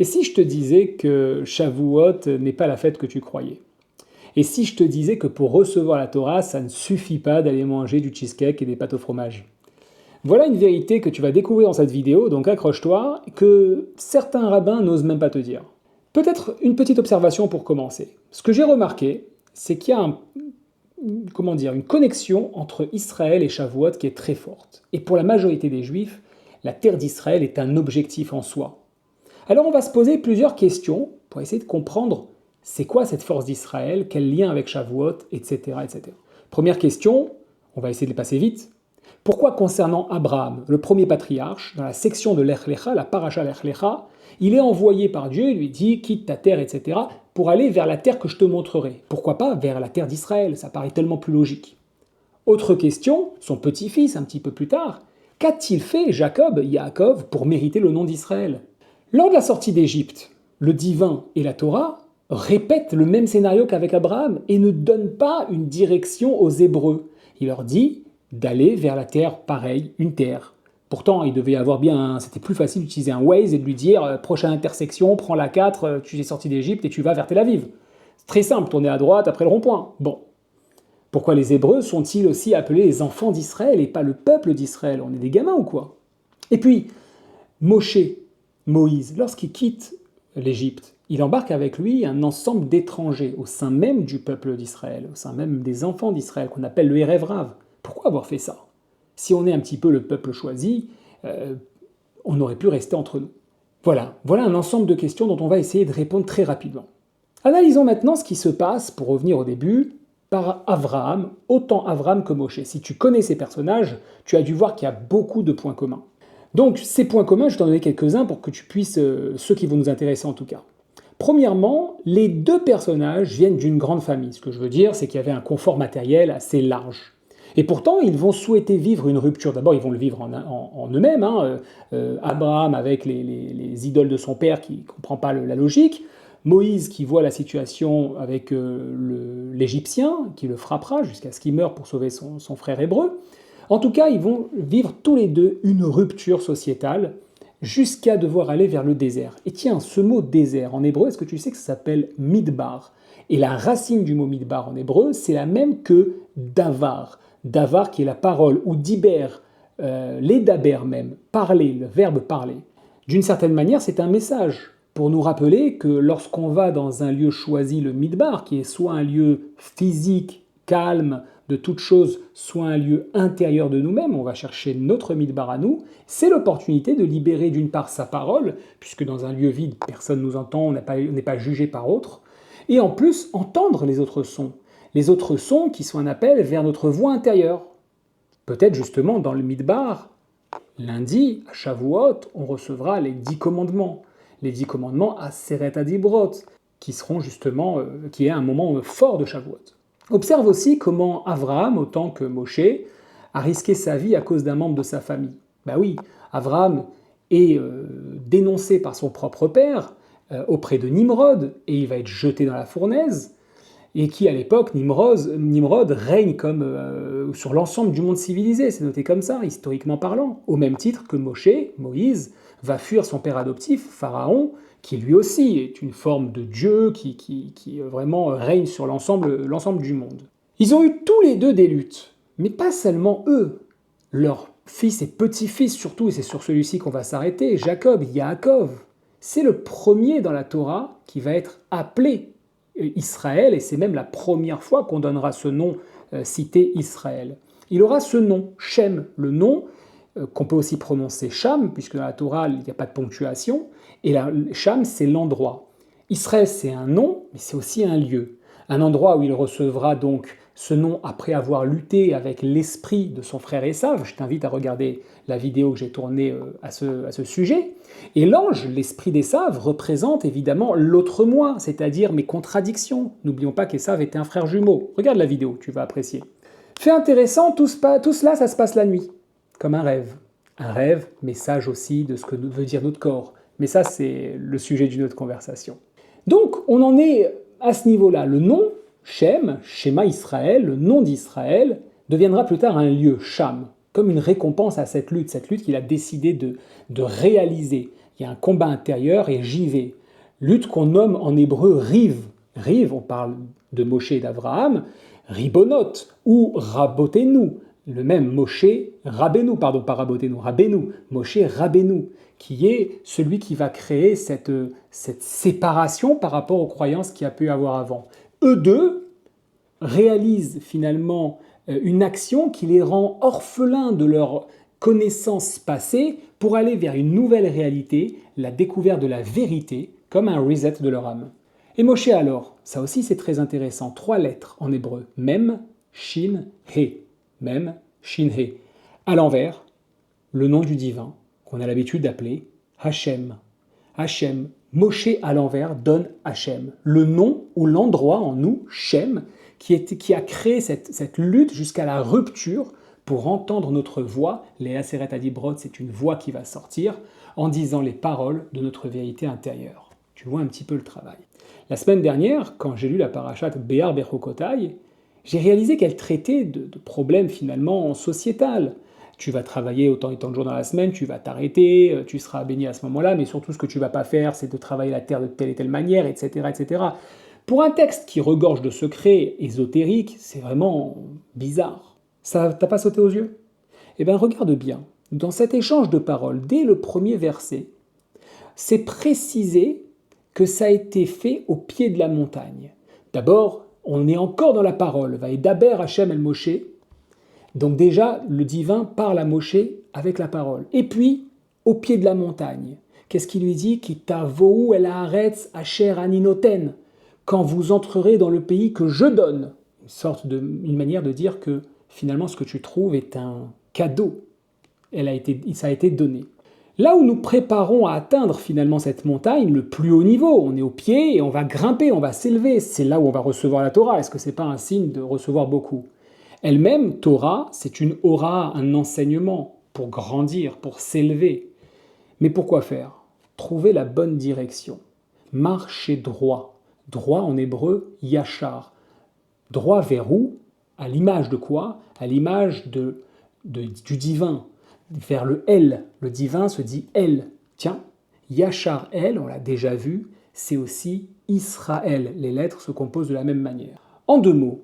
Et si je te disais que Shavuot n'est pas la fête que tu croyais? Et si je te disais que pour recevoir la Torah, ça ne suffit pas d'aller manger du cheesecake et des pâtes au fromage? Voilà une vérité que tu vas découvrir dans cette vidéo, donc accroche-toi, que certains rabbins n'osent même pas te dire. Peut-être une petite observation pour commencer. Ce que j'ai remarqué, c'est qu'il y a une connexion entre Israël et Shavuot qui est très forte. Et pour la majorité des Juifs, la terre d'Israël est un objectif en soi. Alors on va se poser plusieurs questions pour essayer de comprendre c'est quoi cette force d'Israël, quel lien avec Shavuot, etc., etc. Première question, on va essayer de les passer vite. Pourquoi concernant Abraham, le premier patriarche, dans la section de l'Ech Lecha, la paracha l'Ech Lecha, il est envoyé par Dieu, il lui dit quitte ta terre, etc., pour aller vers la terre que je te montrerai. Pourquoi pas vers la terre d'Israël? Ça paraît tellement plus logique. Autre question, son petit-fils, un petit peu plus tard, qu'a-t-il fait Jacob, Yaakov, pour mériter le nom d'Israël? Lors de la sortie d'Égypte, le divin et la Torah répètent le même scénario qu'avec Abraham et ne donnent pas une direction aux Hébreux. Il leur dit d'aller vers la terre pareille, une terre. Pourtant, il devait y avoir c'était plus facile d'utiliser un Waze et de lui dire prochaine intersection, prends la 4, tu es sorti d'Égypte et tu vas vers Tel Aviv. C'est très simple, tourner à droite après le rond-point. Bon. Pourquoi les Hébreux sont-ils aussi appelés les enfants d'Israël et pas le peuple d'Israël? On est des gamins ou quoi? Et puis, Moïse, lorsqu'il quitte l'Égypte, il embarque avec lui un ensemble d'étrangers au sein même du peuple d'Israël, au sein même des enfants d'Israël, qu'on appelle le Erev Rav. Pourquoi avoir fait ça? Si on est un petit peu le peuple choisi, on aurait pu rester entre nous. Voilà un ensemble de questions dont on va essayer de répondre très rapidement. Analysons maintenant ce qui se passe, pour revenir au début, par Avraham, autant Avraham que Moshe. Si tu connais ces personnages, tu as dû voir qu'il y a beaucoup de points communs. Donc ces points communs, je vais t'en donner quelques-uns pour que tu puisses, ceux qui vont nous intéresser en tout cas. Premièrement, les deux personnages viennent d'une grande famille. Ce que je veux dire, c'est qu'il y avait un confort matériel assez large. Et pourtant, ils vont souhaiter vivre une rupture. D'abord, ils vont le vivre en eux-mêmes. Abraham avec les idoles de son père qui ne comprend pas la logique. Moïse qui voit la situation avec l'Égyptien, qui le frappera jusqu'à ce qu'il meure pour sauver son frère hébreu. En tout cas, ils vont vivre tous les deux une rupture sociétale jusqu'à devoir aller vers le désert. Et tiens, ce mot désert en hébreu, est-ce que tu sais que ça s'appelle midbar? Et la racine du mot midbar en hébreu, c'est la même que davar. Davar qui est la parole, ou diber, les daber même, parler, le verbe parler. D'une certaine manière, c'est un message pour nous rappeler que lorsqu'on va dans un lieu choisi, le midbar, qui est soit un lieu physique, calme, de toute chose, soit un lieu intérieur de nous-mêmes, on va chercher notre midbar à nous, c'est l'opportunité de libérer d'une part sa parole, puisque dans un lieu vide, personne ne nous entend, on n'est pas jugé par autre, et en plus entendre les autres sons qui sont un appel vers notre voix intérieure. Peut-être justement dans le midbar, lundi, à Shavuot, on recevra les 10 commandements. Les 10 commandements à Seret Adibrot, qui est un moment fort de Shavuot. Observe aussi comment Avraham, autant que Moshe, a risqué sa vie à cause d'un membre de sa famille. Ben oui, Avraham est dénoncé par son propre père auprès de Nimrod, et il va être jeté dans la fournaise, et qui à l'époque, Nimrod règne comme sur l'ensemble du monde civilisé, c'est noté comme ça, historiquement parlant, au même titre que Moïse, va fuir son père adoptif, Pharaon, qui lui aussi est une forme de Dieu qui vraiment règne sur l'ensemble du monde. Ils ont eu tous les deux des luttes, mais pas seulement eux. Leurs fils et petits-fils surtout, et c'est sur celui-ci qu'on va s'arrêter, Jacob, Yaakov. C'est le premier dans la Torah qui va être appelé Israël, et c'est même la première fois qu'on donnera ce nom cité Israël. Il aura ce nom, Shem, le nom qu'on peut aussi prononcer Cham, puisque dans la Torah, il n'y a pas de ponctuation, et Cham, c'est l'endroit. Israël, c'est un nom, mais c'est aussi un lieu. Un endroit où il recevra donc ce nom après avoir lutté avec l'esprit de son frère Esav. Je t'invite à regarder la vidéo que j'ai tournée à ce sujet. Et l'ange, l'esprit d'Esav, représente évidemment l'autre moi, c'est-à-dire mes contradictions. N'oublions pas qu'Esav était un frère jumeau. Regarde la vidéo, tu vas apprécier. Fait intéressant, tout cela, ça se passe la nuit, comme un rêve. Un rêve, message aussi de ce que veut dire notre corps. Mais ça, c'est le sujet d'une autre conversation. Donc, on en est à ce niveau-là. Le nom, Shem, Shema Israël, le nom d'Israël, deviendra plus tard un lieu, Cham, comme une récompense à cette lutte qu'il a décidé de réaliser. Il y a un combat intérieur et j'y vais. Lutte qu'on nomme en hébreu riv. Riv, on parle de Moshe et d'Abraham, ribonot ou rabotenu, le même Moshe Rabbeinu, pardon, pas Rabotenu, Rabbeinu, Moshe Rabbeinu, qui est celui qui va créer cette séparation par rapport aux croyances qu'il y a pu avoir avant. Eux deux réalisent finalement une action qui les rend orphelins de leur connaissance passée pour aller vers une nouvelle réalité, la découverte de la vérité, comme un reset de leur âme. Et Moshe alors, ça aussi c'est très intéressant, 3 lettres en hébreu, Mem, Shin, He. Mem, Shin, He. À l'envers, le nom du divin, qu'on a l'habitude d'appeler Hachem. Hachem, Moshe à l'envers donne Hachem, le nom ou l'endroit en nous, Shem, qui a créé cette lutte jusqu'à la rupture pour entendre notre voix. Léa Seret Adibrod, c'est une voix qui va sortir en disant les paroles de notre vérité intérieure. Tu vois un petit peu le travail. La semaine dernière, quand j'ai lu la parashat Béar Bechokotai, j'ai réalisé qu'elle traitait de problèmes finalement sociétal. Tu vas travailler autant et tant de jours dans la semaine, tu vas t'arrêter, tu seras béni à ce moment-là, mais surtout ce que tu ne vas pas faire, c'est de travailler la terre de telle et telle manière, etc., etc. Pour un texte qui regorge de secrets ésotériques, c'est vraiment bizarre. Ça t'a pas sauté aux yeux? Eh bien, regarde bien. Dans cet échange de paroles, dès le premier verset, c'est précisé que ça a été fait au pied de la montagne. D'abord, on est encore dans la parole. Vaïdaber Hachem el Moshe. Donc déjà, le divin parle à Moshe avec la parole. Et puis, au pied de la montagne, qu'est-ce qu'il lui dit? Ki tavou el haaretz asher ani noten. Quand vous entrerez dans le pays que je donne. Une manière de dire que finalement, ce que tu trouves est un cadeau. Ça a été donné. Là où nous préparons à atteindre finalement cette montagne, le plus haut niveau, on est au pied et on va grimper, on va s'élever. C'est là où on va recevoir la Torah. Est-ce que ce n'est pas un signe de recevoir beaucoup? Elle-même, Torah, c'est une aura, un enseignement pour grandir, pour s'élever. Mais pourquoi faire? Trouver la bonne direction. Marcher droit. Droit en hébreu, yachar. Droit vers où? À l'image de quoi? À l'image du divin. Vers le El. Le divin se dit El. Tiens, Yachar El, on l'a déjà vu, c'est aussi Israël. Les lettres se composent de la même manière. En 2 mots,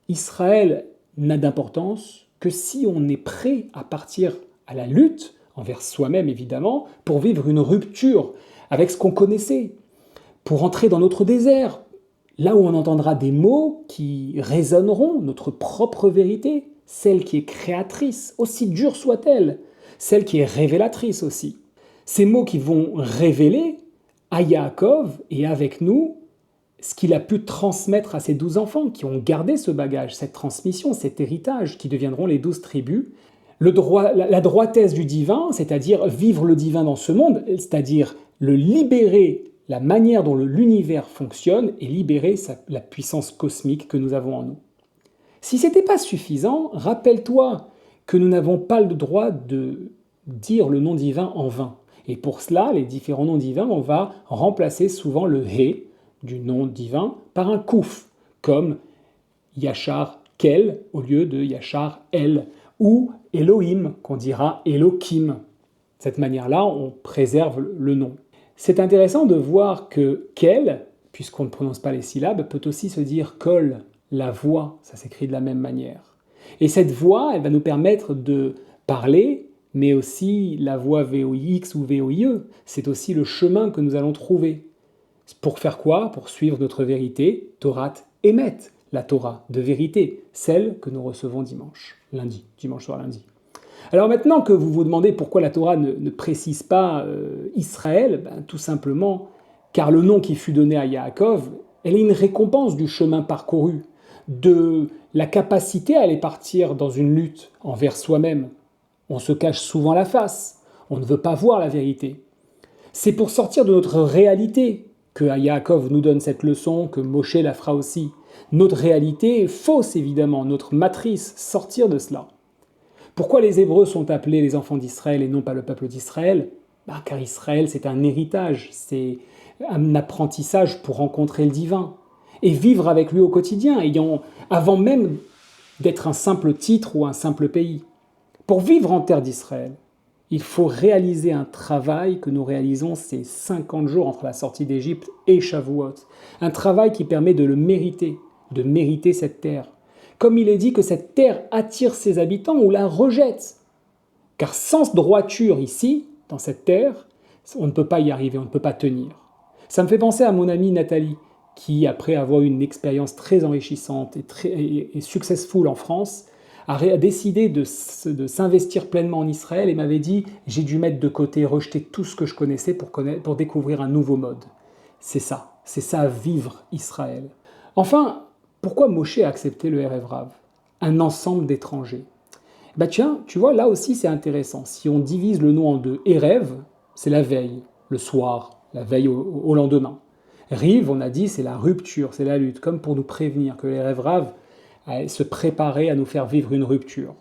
Israël n'a d'importance que si on est prêt à partir à la lutte, envers soi-même évidemment, pour vivre une rupture avec ce qu'on connaissait, pour entrer dans notre désert, là où on entendra des mots qui résonneront notre propre vérité, celle qui est créatrice, aussi dure soit-elle, celle qui est révélatrice aussi. Ces mots qui vont révéler à Yaakov et avec nous ce qu'il a pu transmettre à ses 12 enfants qui ont gardé ce bagage, cette transmission, cet héritage qui deviendront les 12 tribus. La droitesse du divin, c'est-à-dire vivre le divin dans ce monde, c'est-à-dire le libérer, la manière dont l'univers fonctionne et libérer la puissance cosmique que nous avons en nous. Si ce n'était pas suffisant, rappelle-toi que nous n'avons pas le droit de dire le nom divin en vain. Et pour cela, les différents noms divins, on va remplacer souvent le He du nom divin par un Kouf, comme Yachar Kel au lieu de Yachar El, ou Elohim qu'on dira Elohim. De cette manière-là, on préserve le nom. C'est intéressant de voir que Kel, puisqu'on ne prononce pas les syllabes, peut aussi se dire Kol, la voix, ça s'écrit de la même manière. Et cette voix, elle va nous permettre de parler, mais aussi la voix VOIX ou VOIE, c'est aussi le chemin que nous allons trouver. Pour faire quoi? Pour suivre notre vérité, Torat Emet, la Torah de vérité, celle que nous recevons dimanche soir lundi. Alors maintenant que vous vous demandez pourquoi la Torah ne précise pas Israël, tout simplement car le nom qui fut donné à Yaakov, elle est une récompense du chemin parcouru, de la capacité à aller partir dans une lutte envers soi-même. On se cache souvent la face, on ne veut pas voir la vérité. C'est pour sortir de notre réalité que Yaakov nous donne cette leçon, que Moshe la fera aussi. Notre réalité est fausse évidemment, notre matrice, sortir de cela. Pourquoi les Hébreux sont appelés les enfants d'Israël et non pas le peuple d'Israël? Car Israël c'est un héritage, c'est un apprentissage pour rencontrer le divin et vivre avec lui au quotidien, avant même d'être un simple titre ou un simple pays. Pour vivre en terre d'Israël, Il faut réaliser un travail que nous réalisons ces 50 jours entre la sortie d'Égypte et Shavuot. Un travail qui permet de le mériter, de mériter cette terre. Comme il est dit que cette terre attire ses habitants ou la rejette. Car sans droiture ici, dans cette terre, on ne peut pas y arriver, on ne peut pas tenir. Ça me fait penser à mon amie Nathalie, qui, après avoir eu une expérience très enrichissante et successful en France, a décidé de s'investir pleinement en Israël et m'avait dit « j'ai dû mettre de côté, rejeter tout ce que je connaissais pour découvrir un nouveau mode ». C'est ça vivre Israël. Enfin, pourquoi Moshe a accepté le Erev Rav, un ensemble d'étrangers? Tiens, tu vois, là aussi c'est intéressant. Si on divise le nom en deux, Erev, c'est la veille, le soir, la veille au lendemain. Rive, on a dit, c'est la rupture, c'est la lutte, comme pour nous prévenir que l'Erev Rav se préparait à nous faire vivre une rupture.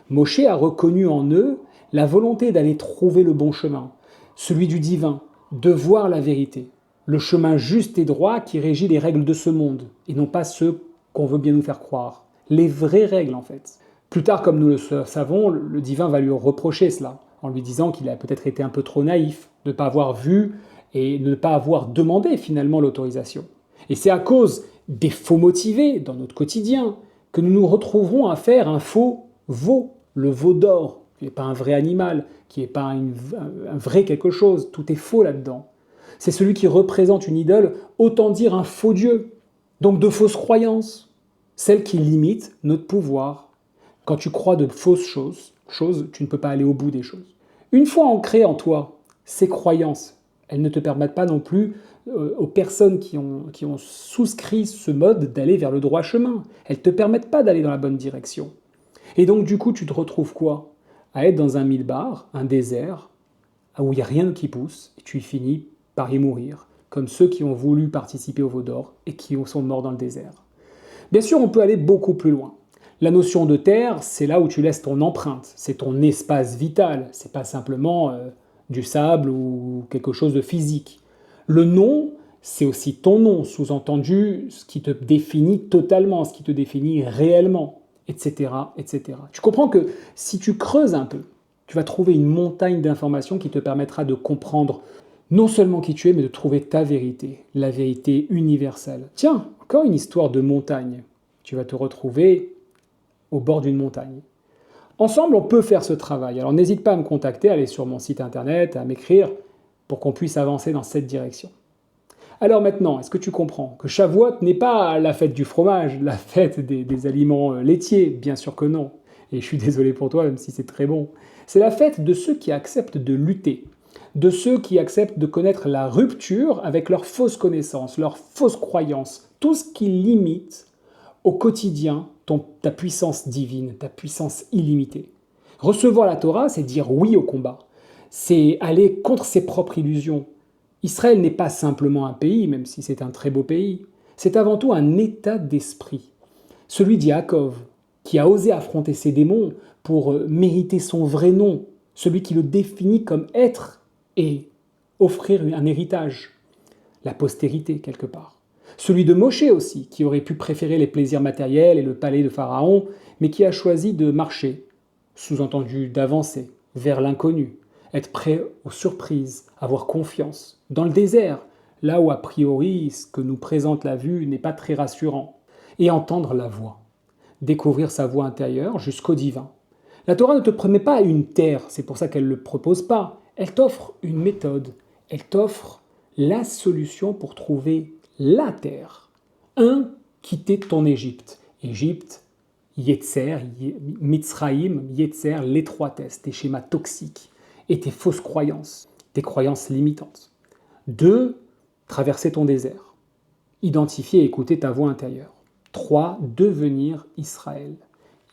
Moshe a reconnu en eux la volonté d'aller trouver le bon chemin, celui du divin, de voir la vérité, le chemin juste et droit qui régit les règles de ce monde, et non pas ceux qu'on veut bien nous faire croire. Les vraies règles, en fait. Plus tard, comme nous le savons, le divin va lui reprocher cela, en lui disant qu'il a peut-être été un peu trop naïf, de ne pas avoir vu et de ne pas avoir demandé finalement l'autorisation. Et c'est à cause des faux motivés dans notre quotidien que nous nous retrouverons à faire un faux veau, le veau d'or, qui n'est pas un vrai animal, qui n'est pas un vrai quelque chose, tout est faux là-dedans. C'est celui qui représente une idole, autant dire un faux Dieu, donc de fausses croyances, celles qui limitent notre pouvoir. Quand tu crois de fausses choses, tu ne peux pas aller au bout des choses. Une fois ancrées en toi, ces croyances, elles ne te permettent pas non plus aux personnes qui ont souscrit ce mode d'aller vers le droit chemin. Elles ne te permettent pas d'aller dans la bonne direction. Et donc du coup, tu te retrouves quoi? À être dans un midbar, un désert, où il n'y a rien qui pousse, et tu finis par y mourir, comme ceux qui ont voulu participer au veau d'or et qui sont morts dans le désert. Bien sûr, on peut aller beaucoup plus loin. La notion de terre, c'est là où tu laisses ton empreinte, c'est ton espace vital, c'est pas simplement du sable ou quelque chose de physique. Le nom, c'est aussi ton nom, sous-entendu ce qui te définit totalement, ce qui te définit réellement, etc., etc. Tu comprends que si tu creuses un peu, tu vas trouver une montagne d'informations qui te permettra de comprendre non seulement qui tu es, mais de trouver ta vérité, la vérité universelle. Tiens, encore une histoire de montagne. Tu vas te retrouver au bord d'une montagne. Ensemble, on peut faire ce travail. Alors n'hésite pas à me contacter, à aller sur mon site internet, à m'écrire pour qu'on puisse avancer dans cette direction. Alors maintenant, est-ce que tu comprends que Shavuot n'est pas la fête du fromage, la fête des aliments laitiers? Bien sûr que non. Et je suis désolé pour toi, même si c'est très bon. C'est la fête de ceux qui acceptent de lutter, de ceux qui acceptent de connaître la rupture avec leurs fausses connaissances, leurs fausses croyances, tout ce qui limite au quotidien ta puissance divine, ta puissance illimitée. Recevoir la Torah, c'est dire oui au combat. C'est aller contre ses propres illusions. Israël n'est pas simplement un pays, même si c'est un très beau pays. C'est avant tout un état d'esprit. Celui d'Yaakov, qui a osé affronter ses démons pour mériter son vrai nom, celui qui le définit comme être et offrir un héritage, la postérité quelque part. Celui de Moshe aussi, qui aurait pu préférer les plaisirs matériels et le palais de Pharaon, mais qui a choisi de marcher, sous-entendu d'avancer, vers l'inconnu, être prêt aux surprises, avoir confiance, dans le désert, là où a priori ce que nous présente la vue n'est pas très rassurant, et entendre la voix, découvrir sa voix intérieure jusqu'au divin. La Torah ne te promet pas une terre, c'est pour ça qu'elle ne le propose pas, elle t'offre une méthode, elle t'offre la solution pour trouver la terre. Quitter ton Égypte. Égypte, Yetzer, Mitzraïm, Yetzer, l'étroitesse, tes schémas toxiques et tes fausses croyances, tes croyances limitantes. 2, traverser ton désert. Identifier et écouter ta voix intérieure. 3, devenir Israël.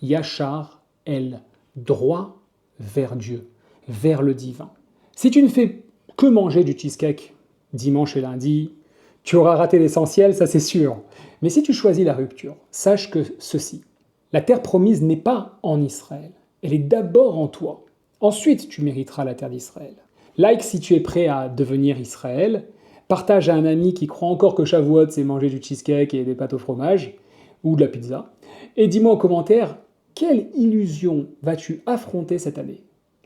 Yachar El, droit vers Dieu, vers le divin. Si tu ne fais que manger du cheesecake dimanche et lundi, tu auras raté l'essentiel, ça c'est sûr. Mais si tu choisis la rupture, sache que ceci, la terre promise n'est pas en Israël, elle est d'abord en toi. Ensuite, tu mériteras la terre d'Israël. Like si tu es prêt à devenir Israël, partage à un ami qui croit encore que Shavuot c'est manger du cheesecake et des pâtes au fromage, ou de la pizza, et dis-moi en commentaire, quelle illusion vas-tu affronter cette année?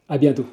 À bientôt.